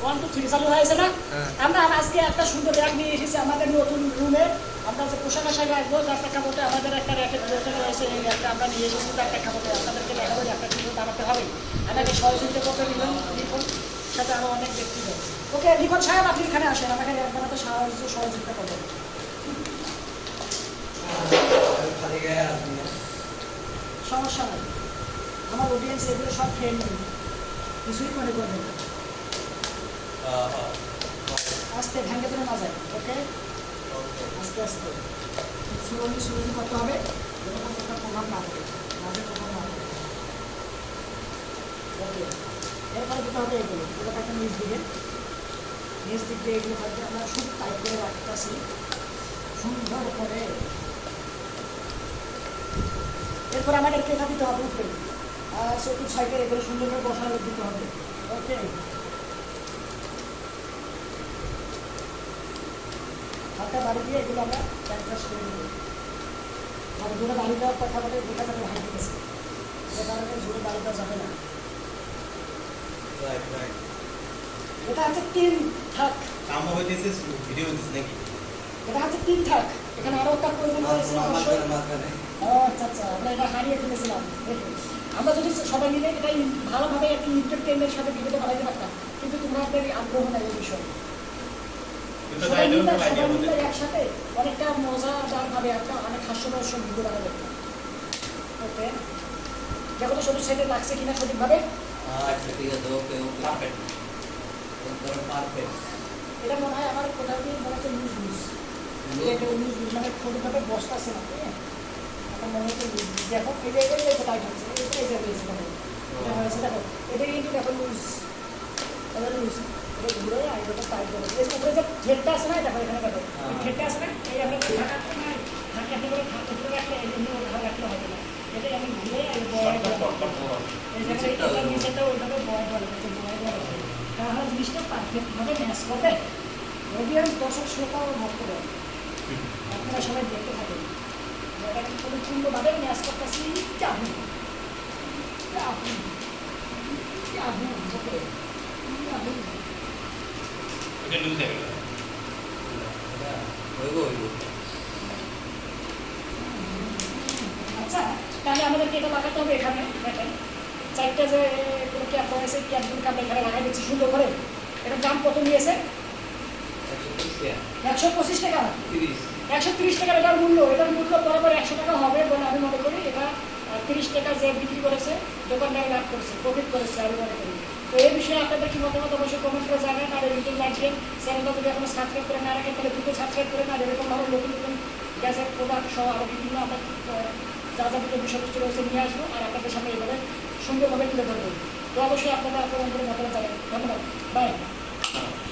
1 2 3 চালু হয়েছে না? আমরা আজকে একটা সুন্দর র্যাক নিয়ে এসেছি আমাদের নতুন রুমে। আমরা যে পোশাক আশাক রাখবো 4টা কাপড়ে আমাদের একটা র্যাকের প্রয়োজন রয়েছে। এই র্যাকটা আমরা নিয়ে এসেছি 4টা কাপড়ে। আপনাদেরকে দেখাবো একটা কিন্তু বানাতে হবে। আমাকে সহযোগিতা করতে লিখন সাথে আরও অনেক ব্যক্তি। ওকে লিখন সাহেব, আপনি এখানে আসেন, আমাকে র্যাক বানাতে সহযোগিতা করবেন। সমস্যা নাই, আমার অডিয়েন্স এগুলো সব ফ্রেন্ডলি, কিছুই মনে করবেন না। আস্তে ভেঙে ধরে না যায়। ওকে, আস্তে আস্তে স্লোলি করতে হবে, যেন একটা প্রভাব না পড়ে, মাঝে প্রভাব না পড়ে। ওকে, এরপরে দিতে হবে এগুলো একটা নিচ দিক দিয়ে এগুলো হয়তো আমরা খুব টাইট করে রাখতেছি সুন্দর করে। এরপর আমাদেরকে এটা দিতে হবে উপরে, আর চতুর্থ সাইডে এগুলো সুন্দর করে বসানো দিতে হবে। ওকে, হালকা বাড়ি দিয়ে এগুলো আমরা ট্যাঙ্কাস করে দেবো। আর জোরে বাড়ি দেওয়ার কথা বলে দেখা যাবে হাই দিতেছে, সে কারণে জোরে বাড়ি দেওয়া যাবে না। এটা হচ্ছে 3 থাক, এটা হচ্ছে 3 থাক। এখানে আরো একটা প্রয়োজন রয়েছে। আচ্ছা, আমরা এটা হারিয়ে ফেলেছিলাম। আমরা যদি সবাই মিলে এটা ভালোভাবে একটা এন্টারটেইনমেন্টের সাথে ভিডিওটা বানাইতে পারতাম, কিন্তু তোমাদের আগ্রহ নাই এই বিষয়ে। সবাই মিলে একসাথে অনেকটা মজাদারভাবে একটা অনেক হাস্যরসের ভিডিও বানাতে পারতাম। ওকে, দেখো তো সঠিক সাইডে লাগছে কিনা সঠিকভাবে। আচ্ছা ঠিক আছে, ওকে পারফেক্ট, এটা মনে হয় আমার কোথাও দিয়ে মনে হচ্ছে লুজ মানে সঠিকভাবে বসতে আছে না। আমার মনে হচ্ছে লুজ। দেখো এই যে টাইট হচ্ছে, এই যে হয়েছে দেখো, এটা কিন্তু দেখো লুজ, এটা ঘুরে এটা টাইট করে। এই উপরে যে থ্রেডটা আছে না, দেখো এখানে দেখো থ্রেডটা আছে না, এই আমরা ঢাকা করে উপরে রাখলে রাখলে হবে না। এটাই আমি ঘুরে এটা নিচেটা ওইভাবে বয় তাহলে জিনিসটা পারফেক্টভাবে ম্যাচ করবে। অডিয়েন্স দর্শক শ্রোতা ও ভক্তরা আপনারা সবাই দেখতে থাকেন, এটা কিন্তু পরিপূর্ণভাবে ম্যাচ করতেছি। আচ্ছা, তাহলে আমাদেরকে এটা লাগাতে হবে। এখানে দেখেন 4টা যে ক্যাপ রয়েছে, ক্যাপগুলো আমরা এখানে লাগাই দিচ্ছি সুন্দর করে। এটার দাম কত নিয়েছে? 125 টাকা, 130 টাকার এটার মূল্য। এটার মূল্য বরাবর 100 টাকা হবে বলে আমি মনে করি। এটা 30 টাকা যে বিক্রি করেছে দোকানদার লাভ করছে, প্রফিট করেছে আমি মনে করি। তো এই বিষয়ে আপনাদের কি মতামত অবশ্যই কমেন্ট করে জানান। আর ইউটিউব লাগছেন চ্যানেলটা যদি এখনো সাবস্ক্রাইব করে না রাখেন তাহলে দ্রুত সাবস্ক্রাইব করে না। এরকমভাবে নতুন গ্যাসের প্রোডাক্ট সহ আরও বিভিন্ন আমরা যা যাবতীয় বিষয়বস্তু রয়েছে নিয়ে আসবো আর আপনাদের সামনে এইভাবে সুন্দরভাবে তুলে ধরবো। তো অবশ্যই আপনারা আপনাদের মতামত জানাবেন। ধন্যবাদ, বাই।